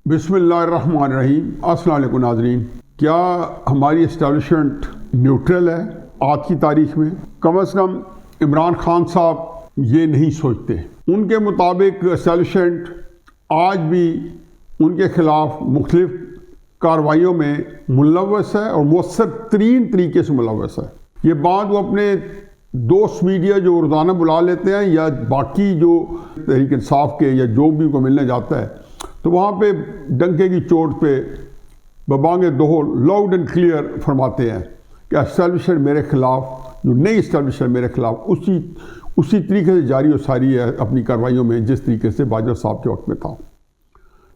बिस्मिल्लाहिर्रहमानिर्रहीम। अस्सलाम वालेकुम नाज़रीन। क्या हमारी इस्टेब्लिशमेंट न्यूट्रल है आज की तारीख में? कम से कम इमरान खान साहब ये नहीं सोचते। उनके मुताबिक इस्टेब्लिशमेंट आज भी उनके ख़िलाफ़ मुख्तलिफ कार्रवाइयों में मुलव्वस है और मौसर तरीन तरीके से मुलव्वस है। ये बात वो अपने दोस्त मीडिया जो रोज़ाना बुला लेते हैं या बाकी जो तहरीक इंसाफ के या जो भी उनको मिलने जाता है तो वहाँ पे डंके की चोट पे बबांगे दोहल लाउड एंड क्लियर फरमाते हैं कि एस्टेब्लिशमेंट मेरे ख़िलाफ़, जो नई एस्टेब्लिशमेंट मेरे ख़िलाफ़ उसी तरीके से जारी और सारी है अपनी कार्रवाइयों में जिस तरीके से बाजवा साहब के वक्त में था।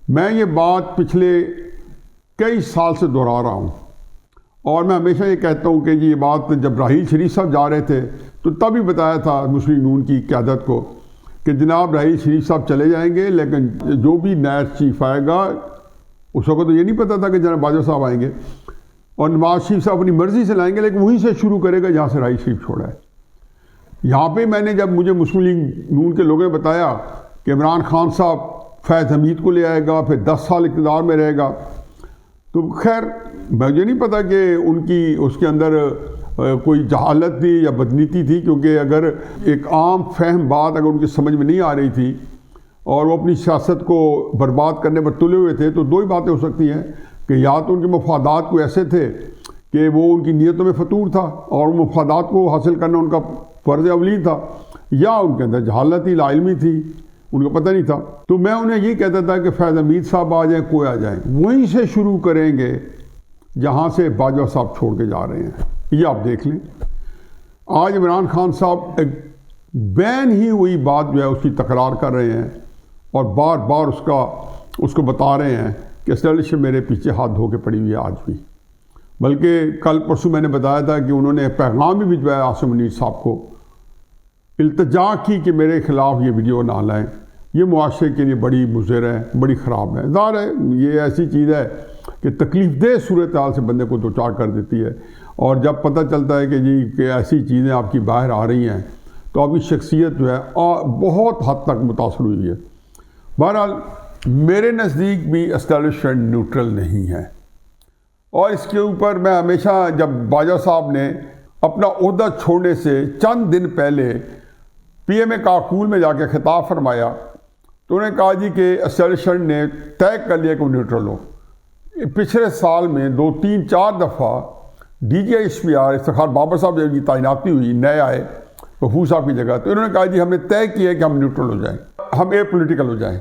मैं ये बात पिछले कई साल से दोहरा रहा हूँ और मैं हमेशा ये कहता हूँ कि ये बात जब राहील शरीफ साहब जा रहे थे तो तभी बताया था मुस्लिम नून की क़यादत को कि जनाब राहील शरीफ साहब चले जाएंगे, लेकिन जो भी नया चीफ आएगा उस वक्त तो ये नहीं पता था कि जनाब बाजवा साहब आएंगे और नवाज शरीफ साहब अपनी मर्ज़ी से लाएंगे, लेकिन वहीं से शुरू करेगा जहाँ से राहील शरीफ छोड़ा है। यहाँ पे मैंने जब मुझे मुस्लिम लीग नून के लोगों ने बताया कि इमरान खान साहब फैज़ हमीद को ले आएगा, फिर 10 साल इक़्तिदार में रहेगा, तो खैर मुझे नहीं पता कि उनकी उसके अंदर कोई जहालत थी या बदनीति थी, क्योंकि अगर एक आम फहम बात अगर उनकी समझ में नहीं आ रही थी और वो अपनी सियासत को बर्बाद करने पर तुले हुए थे तो दो ही बातें हो सकती हैं कि या तो उनके मफादात को ऐसे थे कि वो उनकी नीयतों में फतूर था और मफादात को हासिल करना उनका फ़र्ज़ अवली था, या उनके अंदर जहालत थी, लाइल्मी थी, उनको पता नहीं था। तो मैं उन्हें ये कहता था कि फैज़ हमीद साहब आ जाएँ, कोई आ जाए, वहीं से शुरू करेंगे जहाँ से बाजवा साहब छोड़ के जा रहे हैं। ये आप देख लें, आज इमरान खान साहब एक बैन ही हुई बात जो है उसकी तकरार कर रहे हैं और बार बार उसको बता रहे हैं कि एस्टेब्लिशमेंट मेरे पीछे हाथ धो के पड़ी हुई है आज भी। बल्कि कल परसों मैंने बताया था कि उन्होंने पैगाम भी भिजवाया आसिम मुनीर साहब को, इल्तिजा की कि मेरे ख़िलाफ़ ये वीडियो ना लाएँ, ये मुआशरे के लिए बड़ी मुज़र है, बड़ी ख़राब है। ज़ाहिर है ये ऐसी चीज़ है कि तकलीफ़ दह सूरत हाल से बंदे को दो चार कर देती है, और जब पता चलता है कि जी कि ऐसी चीज़ें आपकी बाहर आ रही हैं तो आपकी शख्सियत जो है बहुत हद तक मुतासर हुई है। बहरहाल मेरे नज़दीक भी एस्टेब्लिशमेंट न्यूट्रल नहीं है और इसके ऊपर मैं हमेशा, जब बाजवा साहब ने अपना ओहदा छोड़ने से चंद दिन पहले PMA काकूल में जाके खिताब फरमाया तो उन्होंने कहा जी कि एस्टेब्लिशमेंट ने तय कर लिया कि वो न्यूट्रल हो। पिछले साल में 2-3-4 दफ़ा DGI SPR इफ्तिखार बाबर साहब जब की तैनाती हुई, नए आए गफूर साहब की जगह, तो इन्होंने कहा जी हमने तय किया है कि हम न्यूट्रल हो जाएं, हम एपॉलिटिकल हो जाएं।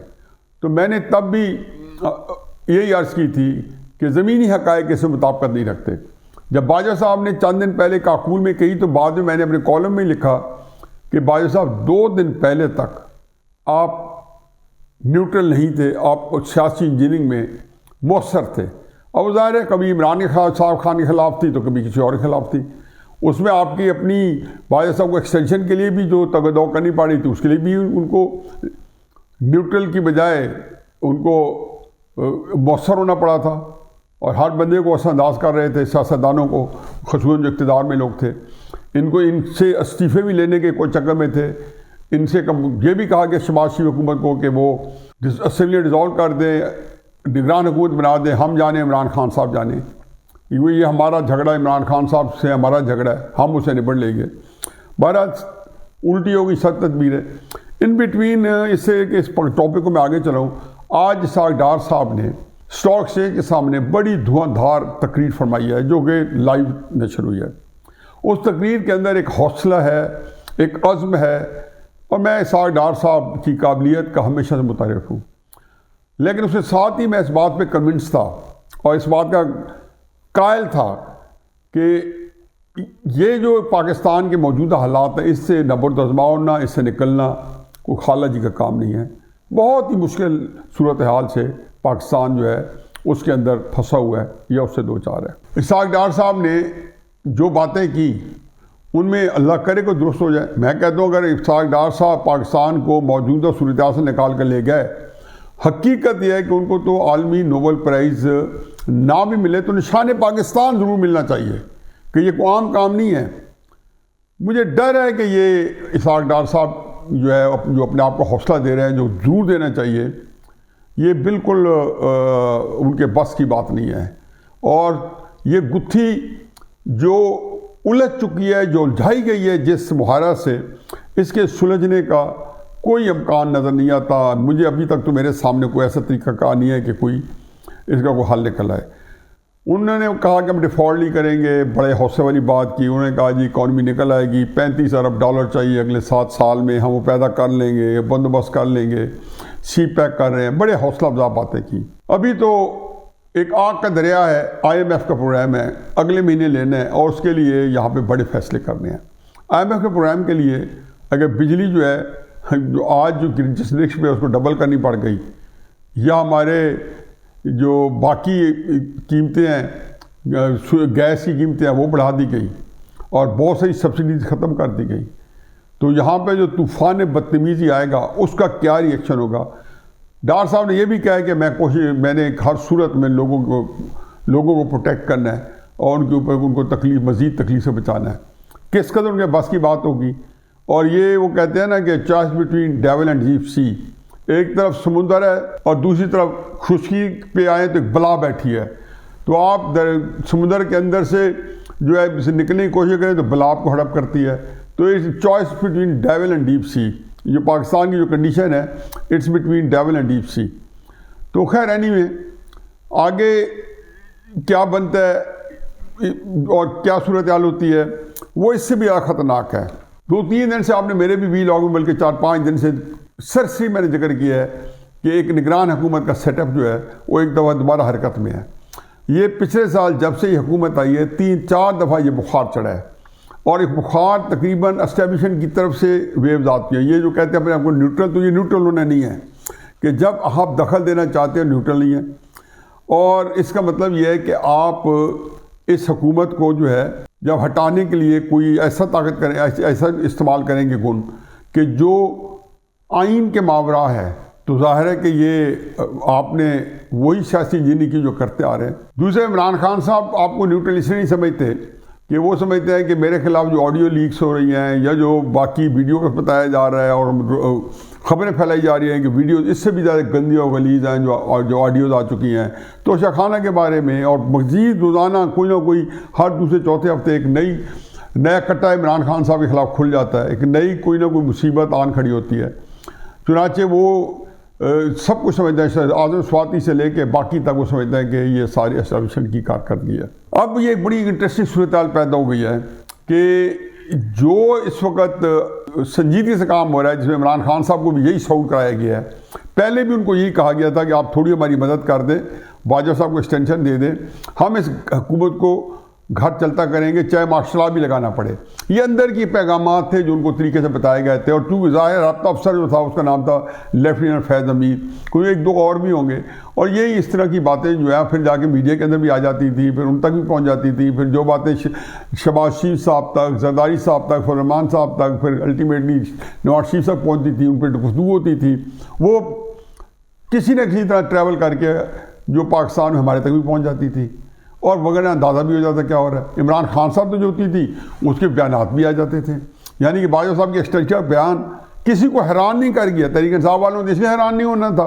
तो मैंने तब भी यही अर्ज़ की थी कि ज़मीनी हक़ाइक़ से मुताबिकत नहीं रखते। जब बाजवा साहब ने चंद दिन पहले काकूल में कही तो बाद में मैंने अपने कॉलम में लिखा कि बाजवा साहब 2 दिन पहले तक आप न्यूट्रल नहीं थे, आप सियासी इंजीनियरिंग में मौसर थे। और ज़ाहिर है कभी इमरान साहब खान के ख़िलाफ़ थी तो कभी किसी और के ख़िलाफ़ थी। उसमें आपकी अपनी बाजवा साहब को एक्सटेंशन के लिए भी जो तगदौ करनी पड़ी थी उसके लिए भी उनको न्यूट्रल की बजाय उनको मौसर होना पड़ा था और हर बंदे को असरअंदाज कर रहे थे, सियासतदानों को, ख़ुसूसन जो इक़्तिदार में लोग थे। इनसे इस्तीफ़े भी लेने के कोई चक्कर में थे। इनसे ये भी कहा कि शहबाज शरीफ हुकूमत को कि वो असेंबली डिज़ोल्व कर दें, निगरान हुकूमत बना दें, हम जाने इमरान खान साहब जाने, ये हमारा झगड़ा इमरान खान साहब से हमारा झगड़ा है, हम उसे निपट लेंगे। बहरहाल उल्टी होगी सब तदबीर है। इन बिटवीन इससे इस टॉपिक को मैं आगे चलाऊँ, आज इसहाक डार साहब ने स्टॉक एक्सचेंज के सामने बड़ी धुआंधार तकरीर फरमाई है जो कि लाइव नशर हुई है। उस तकरीर के अंदर एक हौसला है, एक अज़्म है, और मैं इसहाक डार साहब की काबिलियत का हमेशा से मुतारिफ हूँ, लेकिन उसके साथ ही मैं इस बात पे कन्विंस था और इस बात का कायल था कि ये जो पाकिस्तान के मौजूदा हालात हैं इससे नबर्द आज़माना, इससे निकलना कोई खाला जी का काम नहीं है। बहुत ही मुश्किल सूरत हाल से पाकिस्तान जो है उसके अंदर फंसा हुआ है या उससे दो चार है। इसहाक डार साहब ने जो बातें की उनमें अल्लाह करे को दुरुस्त हो जाए। मैं कहता हूँ अगर इसहाक डार साहब पाकिस्तान को मौजूदा सूरत हाल से निकाल कर ले गए, हकीकत यह है कि उनको तो आलमी नोबल प्राइज़ ना भी मिले तो निशान पाकिस्तान ज़रूर मिलना चाहिए कि ये कोई आम काम नहीं है। मुझे डर है कि ये इसहाक डार साहब जो है जो अपने आप को हौसला दे रहे हैं, जो ज़रूर देना चाहिए ये बिल्कुल उनके बस की बात नहीं है। और ये गुत्थी जो उलझ चुकी है, जो उलझाई गई है जिस मुहारा से, इसके सुलझने का कोई इम्कान नज़र नहीं आता। मुझे अभी तक तो मेरे सामने कोई ऐसा तरीका का नहीं है कि कोई इसका कोई हल निकल आए। उन्होंने कहा कि हम डिफ़ॉल्ट नहीं करेंगे, बड़े हौसले वाली बात की। उन्होंने कहा जी इकॉनमी निकल आएगी, 35 अरब डॉलर चाहिए अगले 7 साल में, हम वो पैदा कर लेंगे, बंदोबस्त कर लेंगे, सी पैक कर रहे हैं, बड़े हौसला अफजा बातें की। अभी तो एक आग का दरिया है, IMF का प्रोग्राम है, अगले महीने लेना है और उसके लिए यहाँ पे बड़े फैसले करने हैं। IMF के प्रोग्राम के लिए अगर बिजली जो है, जो आज जो जिस रिक्श पे उसको डबल करनी पड़ गई, या हमारे जो बाकी कीमतें हैं, गैस की कीमतें हैं, वो बढ़ा दी गई और बहुत सारी सब्सिडीज ख़त्म कर दी गई, तो यहाँ पे जो तूफ़ान बदतमीज़ी आएगा उसका क्या रिएक्शन होगा। डॉक्टर साहब ने यह भी कहा है कि मैंने हर सूरत में लोगों को प्रोटेक्ट करना है और उनके ऊपर उनको मज़ीद तकलीफ से बचाना है। किस कदर उनके बस की बात होगी। और ये वो कहते हैं ना कि choice between devil and deep sea, एक तरफ समुंदर है और दूसरी तरफ खुशकी पे आए तो एक बला बैठी है, तो आप समुंदर के अंदर से जो है निकलने की कोशिश करें तो बला आपको हड़प करती है। तो इस choice between devil and deep sea, जो पाकिस्तान की जो कंडीशन है, it's between devil and deep sea. तो खैर एनीवे, आगे क्या बनता है और क्या सूरत हाल होती है वो इससे भी ज़्यादा ख़तरनाक है। 2-3 दिन से आपने मेरे भी व्लॉग में, बल्कि 4-5 दिन से सरसरी मैंने जिक्र किया है कि एक निगरान हुकूमत का सेटअप जो है वो एक दफ़ा दोबारा हरकत में है। ये पिछले साल जब से ये हुकूमत आई है 3-4 दफ़ा ये बुखार चढ़ा है और एक बुखार तकरीबन एस्टेब्लिशमेंट की तरफ से वेव्स आती है। ये जो कहते हैं अपने आपको न्यूट्रल, तो ये न्यूट्रल होना नहीं है कि जब आप दखल देना चाहते हैं न्यूट्रल नहीं है। और इसका मतलब ये है कि आप इस हुकूमत को जो है जब हटाने के लिए कोई ऐसा ताकत करें, ऐसा इस्तेमाल करेंगे गुण कि जो आइन के मावरा है, तो जाहिर है कि ये आपने वही सियासी इंजीनियरिंग की जो करते आ रहे हैं। दूसरे, इमरान खान साहब आपको न्यूट्रल इसलिए नहीं समझते कि वो समझते हैं कि मेरे खिलाफ जो ऑडियो लीक्स हो रही हैं या जो बाकी वीडियो का बताया जा रहा है और ख़बरें फैलाई जा रही हैं कि वीडियो इससे भी ज़्यादा गंदी और गलीज़ हैं जो ऑडियोज़ आ चुकी हैं, तो शाखाना के बारे में और मज़ीद रोज़ाना कोई ना कोई हर दूसरे चौथे हफ्ते एक नया कट्टा इमरान खान साहब के ख़िलाफ़ खुल जाता है, एक नई कोई ना कोई मुसीबत आन खड़ी होती है। चुनाचे वो सब कुछ समझते हैं, आज़म स्वाति से लेके बाकी तक वो समझते हैं कि ये सारी एस्टेब्लिशमेंट की कारकर्दगी है। अब ये बड़ी इंटरेस्टिंग सूरत हाल पैदा हो गई है कि जो इस वक्त संजीदगी से काम हो रहा है, जिसमें इमरान खान साहब को भी यही शऊर कराया गया है। पहले भी उनको यही कहा गया था कि आप थोड़ी हमारी मदद कर दें, बाजवा साहब को एक्सटेंशन दे दें, हम इस हुकूमत को घर चलता करेंगे, चाहे मार्शल लॉ भी लगाना पड़े। ये अंदर की पैगामात थे जो उनको तरीके से बताए गए थे। और चूँकि ज़ाहिर रब्ता अफसर जो था उसका नाम था लेफ्टिनेंट फैज़ अमीर, कोई 1-2 और भी होंगे, और यही इस तरह की बातें जो है फिर जाके मीडिया के अंदर भी आ जाती थी, फिर उन तक भी पहुँच जाती थी। फिर जो बातें शहबाज शरीफ साहब तक, जरदारी साहब तक, फरमान साहब तक, फिर अल्टीमेटली नवाज शरीफ तक पहुँचती थी, उन पर गुफ्तगू होती थी, वो किसी न किसी तरह ट्रैवल करके जो पाकिस्तान में हमारे तक भी पहुँच जाती थी और वगैरह अंदाज़ा भी हो जाता क्या हो रहा है। इमरान खान साहब तो जो होती थी उसके बयानात भी आ जाते थे, यानी कि बाजवा साहब के एक्सटेंशन बयान किसी को हैरान नहीं कर गया। तहरीक इंसाफ वालों ने इसलिए हैरान नहीं होना था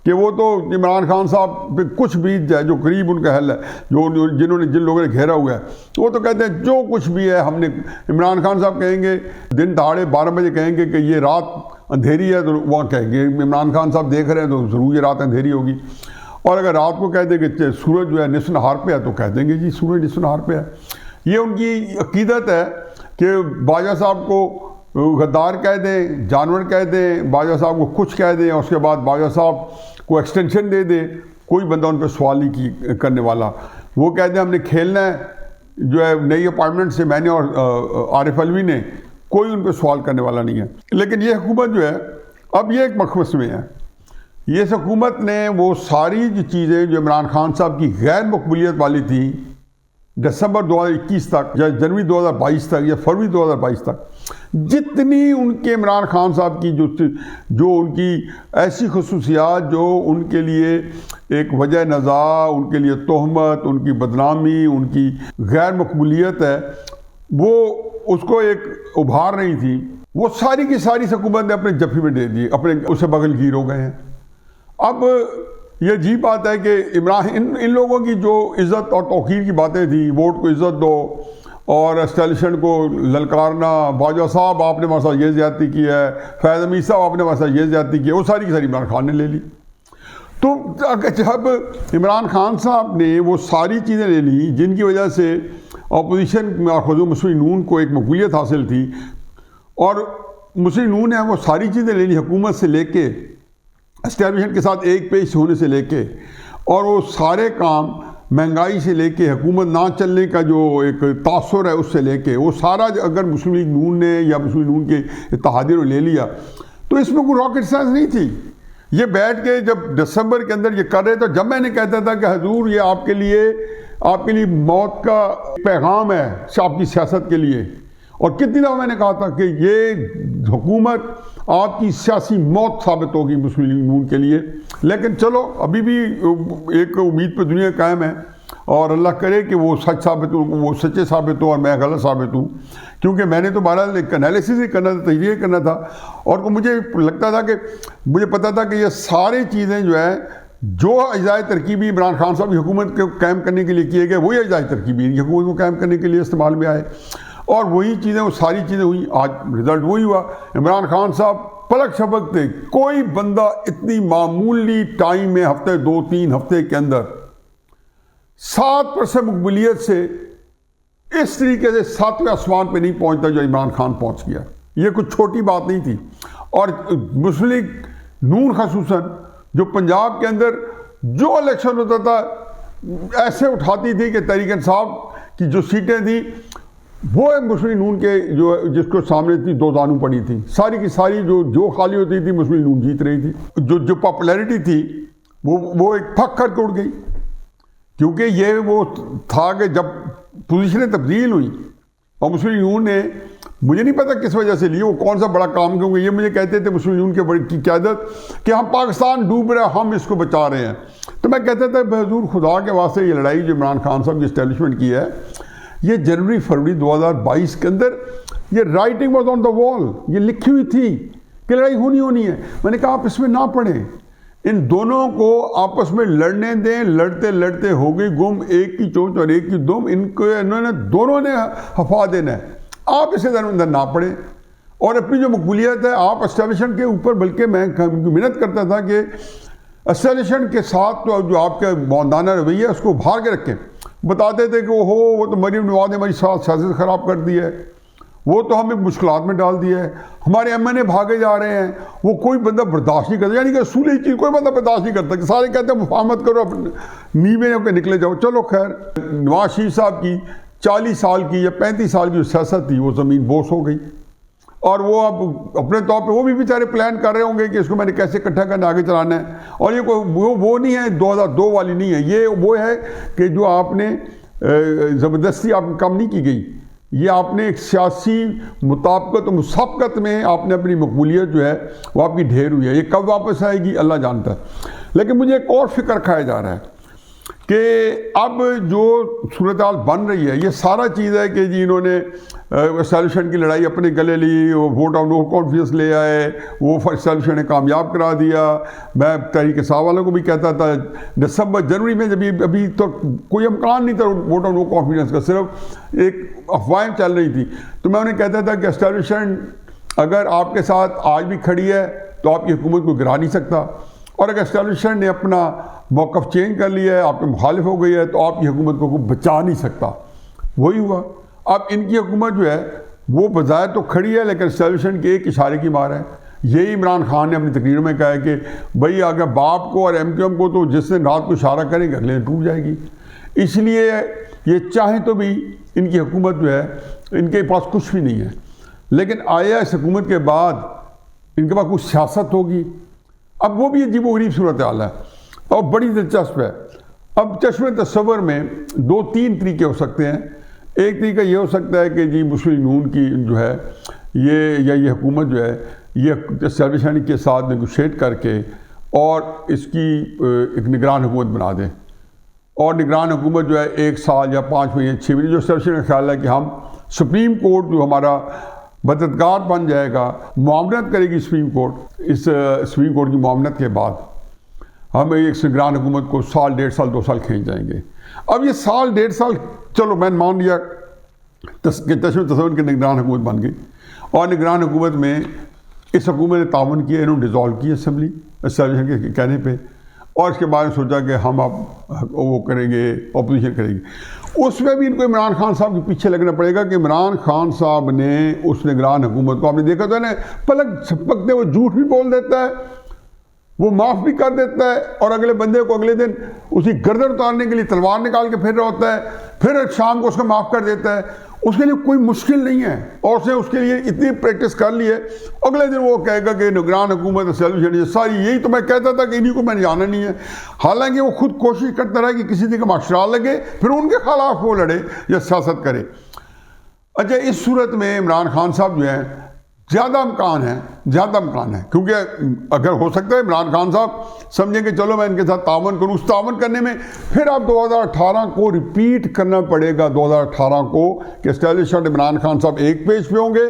कि वो तो इमरान खान साहब पे कुछ बीत जाए, जो करीब उनका हल है, जिन लोगों ने घेरा हुआ है, तो वो तो कहते हैं जो कुछ भी है हमने। इमरान खान साहब कहेंगे दिन दहाड़े 12 बजे कहेंगे कि ये रात अंधेरी है, तो वहाँ कहेंगे इमरान खान साहब देख रहे हैं तो ज़रूर ये रात अंधेरी होगी। और अगर रात को कह देंगे सूरज जो है निस्फ नहार पे है, तो कह देंगे जी सूरज निस्फ नहार पे है। ये उनकी अकीदत है कि बाजवा साहब को गद्दार कह दें, जानवर कह दें, बाजवा साहब को कुछ कह दें और उसके बाद बाजवा साहब को एक्सटेंशन दे दें, कोई बंदा उन पर सवाल नहीं करने वाला। वो कह दें हमने खेलना है जो है नई अपॉइंटमेंट से, मैंने और आरिफ अलवी ने, कोई उन पर सवाल करने वाला नहीं है। लेकिन ये हुकूमत जो है अब ये एक मखमस में है। ये हुकूमत ने वो सारी जो चीज़ें जो इमरान खान साहब की गैर मकबूलियत वाली थी दिसंबर 2021 तक या जनवरी 2022 तक या फरवरी 2022 तक, जितनी उनके इमरान खान साहब की जो उनकी ऐसी खसूसियात जो उनके लिए एक वजह नज़ा, उनके लिए तोहमत, उनकी बदनामी, उनकी गैर मकबूलियत है, वो उसको एक उभार रही थी, वो सारी की सारी हुकूमत ने अपने जफ्फी में दे दी, अपने उससे बगलगीर हो गए हैं। अब ये अजीब बात है कि इमरान इन लोगों की जो इज़्ज़त और तौक़ीर की बातें थी, वोट को इज़्ज़त दो और एस्टेब्लिशमेंट को ललकारना, बाजवा साहब आपने हमारे साथ ये ज़्यादती की है, फैज़ अमीर साहब आपने हमारे साथ ये ज़्यादती की है, वो सारी की सारी इमरान खान ने ले ली। तो जब इमरान खान साहब ने वो सारी चीज़ें ले ली जिनकी वजह से अपोजिशन में खुद मुस्लिम नून को एक मकबूलियत हासिल थी, और मुस्लिम नून ने वो सारी चीज़ें ले ली हुकूमत से लेके, एस्टेब्लिशमेंट के साथ एक पेश होने से लेके, और वो सारे काम महंगाई से लेके हुकूमत ना चलने का जो एक तासुर है उससे लेके, वो सारा अगर मुस्लिम लीग नून ने या मुस्लिम नून के इत्तेहादियों ने ले लिया तो इसमें कोई रॉकेट साइंस नहीं थी। ये बैठ के जब दिसंबर के अंदर ये कर रहे, तो जब मैंने कहता था कि हजूर ये आपके लिए मौत का पैगाम है आपकी सियासत के लिए, और कितनी दफ़ा मैंने कहा था कि ये हुकूमत आपकी सियासी मौत साबित होगी मुस्लिम लीग नून के लिए, लेकिन चलो अभी भी एक उम्मीद पर दुनिया कायम है, और अल्लाह करे कि वो सच साबित हो, वो सच्चे साबित हो और मैं गलत साबित हूँ, क्योंकि मैंने तो बहरहाल एक एनालिसिस ही करना था, तजरिया करना था, और मुझे लगता था कि मुझे पता था कि ये सारी चीज़ें जो है जो अजाय तरकीबी इमरान खान साहब की हुकूमत को कायम करने के लिए किए गए, वही अजाय तरकीबी इनकी हुकूमत को कायम करने के लिए इस्तेमाल में आए, और वही चीज़ें, वो सारी चीज़ें हुई। आज रिज़ल्ट वही हुआ। इमरान खान साहब पलक झपकते, कोई बंदा इतनी मामूली टाइम में, हफ्ते 2-3 हफ्ते के अंदर 7% मकबूलियत से इस तरीके से 7वें आसमान पे नहीं पहुंचता जो इमरान खान पहुंच गया। ये कुछ छोटी बात नहीं थी। और मुस्लिम लीग नून खसूसन जो पंजाब के अंदर जो इलेक्शन होता था ऐसे उठाती थी कि तहरीक इंसाफ की जो सीटें थी वो मुस्लिम नून के जो जिसको सामने थी दो दानू पड़ी थी, सारी की सारी जो खाली होती थी मुस्लिम नून जीत रही थी। जो पॉपुलैरिटी थी वो एक फक करके उड़ गई, क्योंकि ये वो था कि जब पोजीशनें तब्दील हुई और मुस्लिम नून ने, मुझे नहीं पता किस वजह से लिए, वो कौन सा बड़ा काम, क्योंकि ये मुझे कहते थे मुस्लिम नून के बड़ी की क़यादत कि हम पाकिस्तान डूब रहे हैं, हम इसको बचा रहे हैं। तो मैं कहता था बहजूर खुदा के वास्ते ये लड़ाई जो इमरान खान साहब की इस्टेब्लिशमेंट की है, ये जनवरी फरवरी 2022 के अंदर ये writing was on the wall, ये लिखी हुई थी कि लड़ाई होनी है। मैंने कहा आप इसमें ना पढ़ें, इन दोनों को आपस में लड़ने दें, लड़ते लड़ते हो गई गुम, एक की चोंच और एक की दुम, इन्होंने दोनों ने हफा देना है। आप इसे अंदर ना पड़ें और अपनी जो मकबूलियत है आप एस्टेब्लिशमेंट के ऊपर, बल्कि मैं मिन्नत करता था कि एस्टेब्लिशमेंट के साथ तो जो आपका मौदाना रवैया है उसको उभार के रखें। बताते थे कि वो तो मरीम नवाज ने हमारी सियासत ख़राब कर दी है, वो तो हमें मुश्किलात में डाल दिया है, हमारे एमएनए भागे जा रहे हैं, वो कोई बंदा बर्दाश्त नहीं करता, यानी कि असूली चीज़ कोई बंदा बर्दाश्त नहीं करता कि सारे कहते हैं मुफाहमत करो, नीवे होकर निकले जाओ। चलो खैर, नवाज शरीफ साहब की 40 साल की या 35 साल की जो सियासत थी वो ज़मीन बोस हो गई, और वो अब अपने तौर पे वो भी बेचारे प्लान कर रहे होंगे कि इसको मैंने कैसे इकट्ठा करना, आगे चलाना है। और ये कोई वो नहीं है 2002 वाली नहीं है, ये वो है कि जो आपने ज़बरदस्ती आप कम नहीं की गई, ये आपने एक सियासी मुताबिकत और मुसाबकत में आपने अपनी मकबूलियत जो है वो आपकी ढेर हुई है। ये कब वापस आएगी अल्लाह जानता है। लेकिन मुझे एक और फिक्र खाया जा रहा है कि अब जो सूरत हाल बन रही है, ये सारा चीज़ है कि जी इन्होंने एस्टेब्लिशमेंट की लड़ाई अपने गले ली, वो वोट ऑफ नो कॉन्फिडेंस ले आए, वो एस्टेब्लिशमेंट ने कामयाब करा दिया। मैं तहरीक इंसाफ वालों को भी कहता था दिसंबर जनवरी में, जब अभी तो कोई इम्कान नहीं था वोट ऑफ नो कॉन्फिडेंस का, सिर्फ एक अफवाहें चल रही थी, तो मैं उन्हें कहता था कि एस्टेब्लिशमेंट अगर आपके साथ आज भी खड़ी है तो आपकी हुकूमत को गिरा नहीं सकता, और अगर एस्टेब्लिशमेंट ने अपना मौक़िफ़ चेंज कर लिया है, आपके मुखालिफ हो गई है, तो आपकी हुकूमत को बचा नहीं सकता। वही हुआ। अब इनकी हुकूमत जो है वो बज़ाहिर तो खड़ी है, लेकिन एस्टेब्लिशमेंट के एक इशारे की मार है। यही इमरान खान ने अपनी तकरीर में कहा है कि भाई अगर बाप को और MQM को तो जिस दिन रात को इशारा करेंगे अगले टूट जाएगी। इसलिए ये चाहें तो भी इनकी हुकूमत जो है, इनके पास कुछ भी नहीं है, लेकिन आया इस हुकूमत के बाद इनके पास कुछ सियासत होगी। अब वो भी अजीब व गरीब सूरत हाल है और बड़ी दिलचस्प है। अब चश्मे तस्वर में 2-3 तरीके हो सकते हैं। एक तरीका ये हो सकता है कि जी मुस्लिम नून की जो है ये हुकूमत जो है ये एस्टेब्लिशमेंट के साथ नेगोशिएट करके और इसकी एक निगरान हुकूमत बना दें, और निगरान हुकूमत जो है 1 साल या 5 महीने 6 महीने, जो एस्टेब्लिशमेंट का ख्याल है कि हम सुप्रीम कोर्ट जो हमारा मददगार बन जाएगा, मुआवनत करेगी सुप्रीम कोर्ट, इस सुप्रीम कोर्ट की मुआवनत के बाद हम एक निगरान हुकूमत को साल 1.5 साल 2 साल खींच जाएंगे। अब ये साल 1.5 साल चलो मैंने मान लिया तस्वीर की निगरान हुकूमत बन गई, और निगरान हुकूमत में इस हुकूमत ने तावन किया, इन्होंने डिज़ोल्व की असेंबली के कहने पे, और इसके बाद सोचा कि हम अब वो करेंगे, अपोजिशन करेंगे। उसमें भी इनको इमरान खान साहब के पीछे लगना पड़ेगा कि इमरान खान साहब ने उस निगरान हुकूमत को, आपने देखा था ना, पलक झपकते वो झूठ भी बोल देता है, वो माफ़ भी कर देता है, और अगले बंदे को अगले दिन उसी गर्दन उतारने के लिए तलवार निकाल के फिर रहा होता है, फिर शाम को उसको माफ़ कर देता है। उसके लिए कोई मुश्किल नहीं है, और उसने उसके लिए इतनी प्रैक्टिस कर ली है, अगले दिन वो कहेगा कि निगरान हुकूमत सारी, यही तो मैं कहता था कि इन्हीं को मैंने जाना नहीं है। हालांकि वो खुद कोशिश करता रहा कि किसी दिन का माशरा लगे, फिर उनके खिलाफ वो लड़े या सियासत करे। अच्छा, इस सूरत में इमरान खान साहब जो है ज़्यादा इम्कान है, क्योंकि अगर हो सकता है इमरान खान साहब समझेंगे चलो मैं इनके साथ तावन करूँ, उस तावन करने में फिर आप 2018 को रिपीट करना पड़ेगा, 2018 को कि एस्टैब्लिशमेंट इमरान खान साहब एक पेज पे होंगे,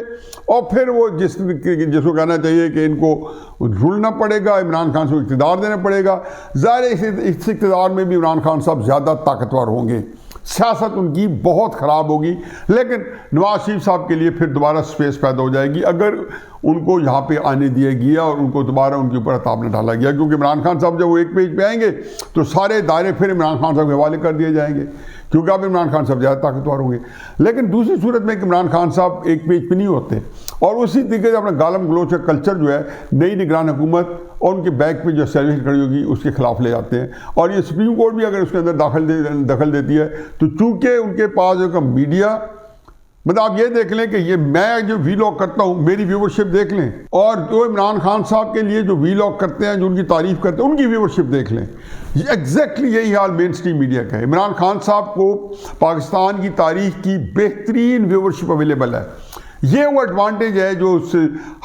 और फिर वो जिसको कहना चाहिए कि इनको रुलना पड़ेगा, इमरान खान को इक़्तिदार देना पड़ेगा। ज़ाहिर इस इक़्तिदार में भी इमरान खान साहब ज़्यादा ताकतवर होंगे, सियासत उनकी बहुत ख़राब होगी, लेकिन नवाज शरीफ साहब के लिए फिर दोबारा स्पेस पैदा हो जाएगी अगर उनको यहाँ पे आने दिया गया और उनको दोबारा उनके ऊपर अताब न डाला गया। क्योंकि इमरान खान साहब जब वो एक पेज पे आएंगे तो सारे दायरे फिर इमरान खान साहब के हवाले कर दिए जाएंगे, क्योंकि अब इमरान खान साहब ज़्यादा ताकतवर होंगे। लेकिन दूसरी सूरत में कि इमरान खान साहब एक पेज पे नहीं होते, और उसी तरीके से अपना गालम गलोच का कल्चर जो है नई निगरान हुकूमत और उनके बैक पे जो सर्विस खड़ी होगी उसके खिलाफ ले जाते हैं। और ये सुप्रीम कोर्ट भी अगर उसके अंदर दखल देती है तो चूँकि उनके पास जो मीडिया, मतलब आप ये देख लें कि ये मैं जो वीलॉग करता हूँ मेरी व्यूवरशिप देख लें, और जो इमरान खान साहब के लिए जो वीलॉग करते हैं, जो उनकी तारीफ करते हैं, उनकी व्यूवरशिप देख लें। एग्जैक्टली यही हाल मेन स्ट्रीम मीडिया का है। इमरान खान साहब को पाकिस्तान की तारीख की बेहतरीन व्यूवरशिप अवेलेबल है। ये वो एडवांटेज है जो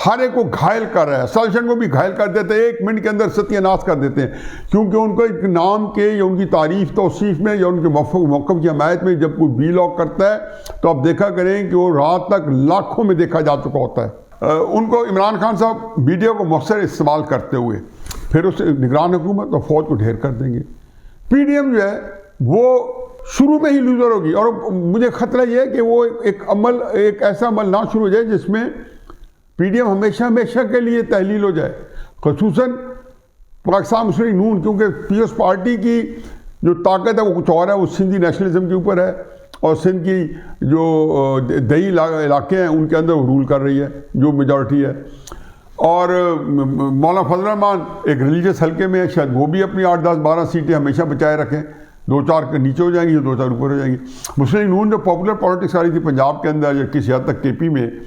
हर एक को घायल कर रहा है, सल्शन को भी घायल कर देते हैं, 1 मिनट के अंदर सत्यानाश कर देते हैं, क्योंकि उनको एक नाम के या उनकी तारीफ तौसीफ में या उनके मौक़िफ़ की हमायत में जब कोई वीलॉग करता है तो आप देखा करें कि वो रात तक लाखों में देखा जा चुका होता है। उनको इमरान खान साहब मीडिया को मौसर इस्तेमाल करते हुए फिर उस निगरान हुकूमत और फौज को ढेर कर देंगे। PDM जो है वो शुरू में ही लूजर होगी, और मुझे खतरा यह है कि वो एक ऐसा अमल ना शुरू हो जाए जिसमें PDM हमेशा के लिए तहलील हो जाए, ख़ुसूसन पाकिस्तान मुस्लिम लीग नून, क्योंकि पीएस पार्टी की जो ताकत है वो कुछ और है, वो सिंधी नेशनलिज्म के ऊपर है, और सिंध की जो दही इलाके हैं उनके अंदर वो रूल कर रही है जो मेजॉरिटी है। और मौलाना फजल रहमान एक रिलीजियस हल्के में है, शायद वो भी अपनी 8, 10, 12 सीटें हमेशा बचाए रखें, 2-4 के नीचे हो जाएंगी, 2-4 ऊपर हो जाएंगी। मुस्लिम नून जो पॉपुलर पॉलिटिक्स आ रही थी पंजाब के अंदर या किसी हद तक KP में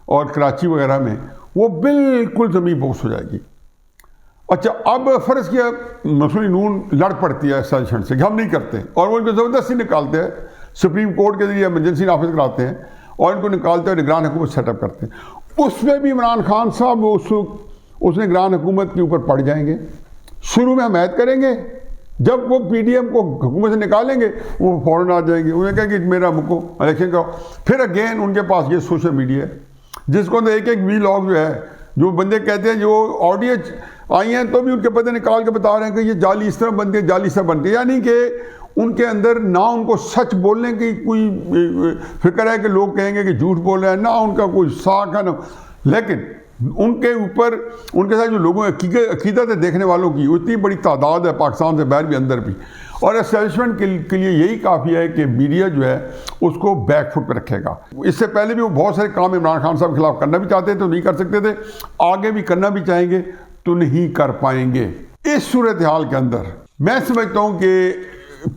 और कराची वगैरह में, वो बिल्कुल ज़मीन बोस हो जाएगी। अच्छा, अब फ़र्ज़ किया मुस्लिम नून लड़ पड़ती है सजेशन से कि हम नहीं करते, और वो इनको ज़बरदस्ती निकालते हैं, सुप्रीम कोर्ट के जरिए एमरजेंसी नाफिज कराते हैं और इनको निकालते हैं, निगरान हुकूमत सेटअप करते हैं। उसमें भी इमरान खान साहब उस निगरान हुकूमत के ऊपर पड़ जाएंगे, शुरू में हमायत करेंगे, जब वो PDM को हुकूमत से निकालेंगे वो फ़ौरन आ जाएंगे, उन्हें कहेंगे कि मेरा मुको इलेक्शन का। फिर अगेन उनके पास ये सोशल मीडिया है जिसको अंदर एक वीलॉग जो है, जो बंदे कहते हैं जो ऑडियो आई हैं तो भी उनके पता निकाल के बता रहे हैं कि ये जाली इस तरह बनती है, जाली इस तरह बनती है, यानी कि उनके अंदर ना उनको सच बोलने की कोई फिक्र है कि लोग कहेंगे कि झूठ बोल रहे हैं, ना उनका कोई साख है ना, लेकिन उनके ऊपर उनके साथ जो लोगों की अकीदत है देखने वालों की इतनी बड़ी तादाद है पाकिस्तान से बाहर भी अंदर भी, और एस्टैब्लिशमेंट के लिए यही काफ़ी है कि मीडिया जो है उसको बैकफुट पर रखेगा। इससे पहले भी वो बहुत सारे काम इमरान खान साहब के खिलाफ करना भी चाहते थे तो नहीं कर सकते थे, आगे भी करना भी चाहेंगे तो नहीं कर पाएंगे। इस सूरत हाल के अंदर मैं समझता हूँ कि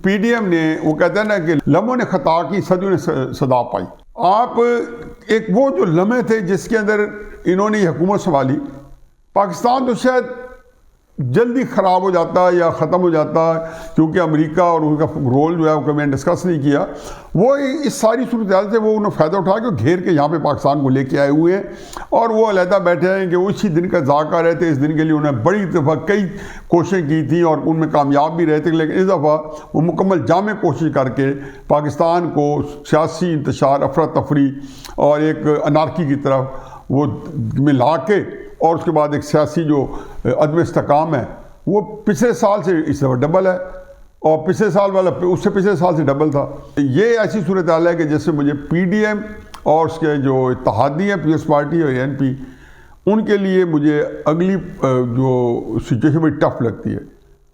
PDM ने, वो कहते हैं ना कि लम्हों ने खता की सदियों ने सदा पाई। आप एक वो जो लम्हे थे जिसके अंदर इन्होंने हुकूमत संभाली, पाकिस्तान तो शायद जल्दी ख़राब हो जाता है या ख़त्म हो जाता है, क्योंकि अमेरिका और उनका रोल जो है वो मैंने डिस्कस नहीं किया, वो इस सारी सूरत हाल से वो उन्होंने फ़ायदा उठा के घेर के यहाँ पे पाकिस्तान को लेके आए हुए हैं, और वो अलहदा बैठे हैं कि उसी दिन का जाका रहते, इस दिन के लिए उन्होंने बड़ी दफ़ा कई कोशिशें की थी और उनमें कामयाब भी रहते, लेकिन इस दफ़ा वो मुकम्मल जामे कोशिश करके पाकिस्तान को सियासी इंतशार, अफरा तफरी और एक अनारकी की तरफ वो मिला के, और उसके बाद एक सियासी जो अदम इस्तेकाम है वो पिछले साल से इस दफ़ा डबल है, और पिछले साल वाला उससे पिछले साल से डबल था। ये ऐसी सूरत हाल है कि जैसे मुझे PDM और उसके जो इत्तेहादी हैं, पीपल्स पार्टी और ANP, उनके लिए मुझे अगली जो सिचुएशन बड़ी टफ लगती है।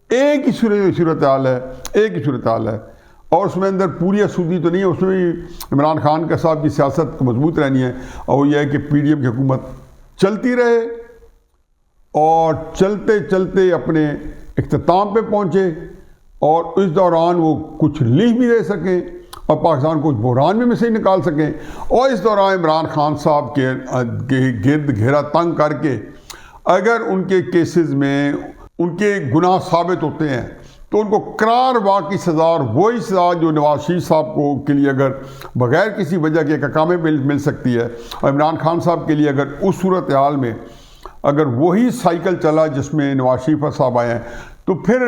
एक ही सूरत हाल है, एक ही सूरत हाल है, और उसमें अंदर पूरी आसूदी तो नहीं है, उसमें भी इमरान खान का साहब की सियासत को मजबूत रहनी है, और वो यह है कि PDM की हुकूमत चलती रहे और चलते चलते अपने इख्तिताम पे पहुँचे, और इस दौरान वो कुछ रिलीफ भी दे सकें और पाकिस्तान को बहरान में से ही निकाल सकें, और इस दौरान इमरान खान साहब के गिर्द घेरा तंग करके अगर उनके केसेस में उनके गुनाह साबित होते हैं तो उनको करार वाक़ की सज़ा, और वही सज़ा जो नवाज शरीफ साहब को के लिए अगर बग़ैर किसी वजह के हकामे मिल सकती है, और इमरान खान साहब के लिए अगर उस सूरत हाल में अगर वही साइकिल चला जिसमें नवाज शरीफ साहब आए हैं, तो फिर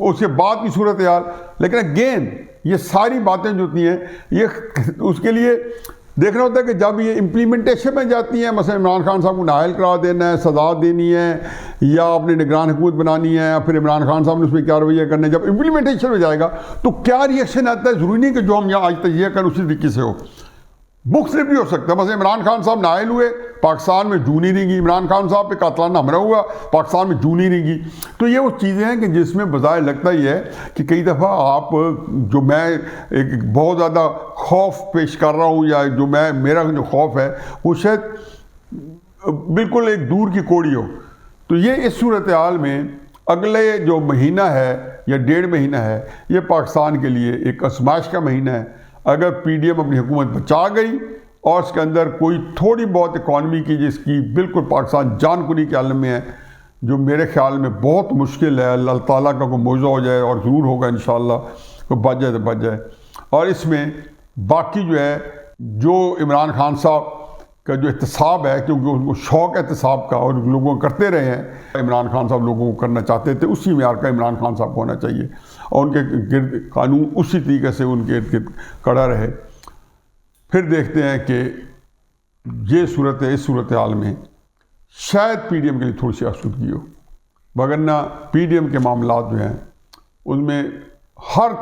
उसके बाद की सूरत हाल। लेकिन अगेन ये सारी बातें जो होती हैं, ये उसके लिए देखना होता है कि जब ये इम्प्लीमेंटेशन में जाती हैं, मसलन इमरान खान साहब को नाअहल करार देना है, सज़ा देनी है, या अपनी निगरान हुकूमत बनानी है, या फिर इमरान खान साहब ने उसमें क्या रवैया करना है, जब इम्प्लीमेंटेशन हो जाएगा तो क्या रिएक्शन आता है। ज़रूरी नहीं कि जो हम यहाँ आज तक ये करें उसी तरीके से हो, मुख्तलिफ भी हो सकता है। बस इमरान खान साहब नाअहल हुए, पाकिस्तान में जून ही नहीं गई, इमरान खान साहब पे कातलाना हमला हुआ, पाकिस्तान में जून ही नहीं गई। तो ये वो चीज़ें हैं कि जिसमें बज़ाहिर लगता ही है कि कई दफ़ा आप जो मैं एक बहुत ज़्यादा खौफ पेश कर रहा हूँ, या जो मेरा जो खौफ है वो शायद बिल्कुल एक दूर की कोड़ी हो। तो ये इस सूरत हाल में अगले जो महीना है या 1.5 महीना है, ये पाकिस्तान के लिए एक आजमाइश का महीना है। अगर PDM अपनी हुकूमत बचा गई और उसके अंदर कोई थोड़ी बहुत इकॉनमी की जिसकी बिल्कुल पाकिस्तान जानकुनी के आलम में है, जो मेरे ख्याल में बहुत मुश्किल है, अल्लाह ताला का कोई मौज़ा हो जाए, और ज़रूर होगा इंशाअल्लाह, तो बच जाए तो बच जाए। और इसमें बाकी जो है, जो इमरान खान साहब का जो एहतसाब है, क्योंकि उनको शौक़ है एहतसाब का और लोगों करते रहे हैं, इमरान खान साहब लोगों को करना चाहते थे, उसी मेयार का इमरान खान साहब को होना चाहिए, और उनके गिर्द कानून उसी तरीके से उनके इर्द गिर्द खड़ा रहे। फिर देखते हैं कि ये इस सूरत हाल में शायद PDM के लिए थोड़ी सी आसूदगी हो, वगरना PDM के मामला जो हैं उनमें हर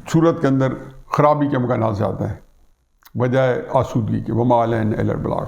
सूरत के अंदर ख़राबी के इम्कान ज़्यादा है, बजाय आसूदगी के। वमा अलैना इल्लल बलाग।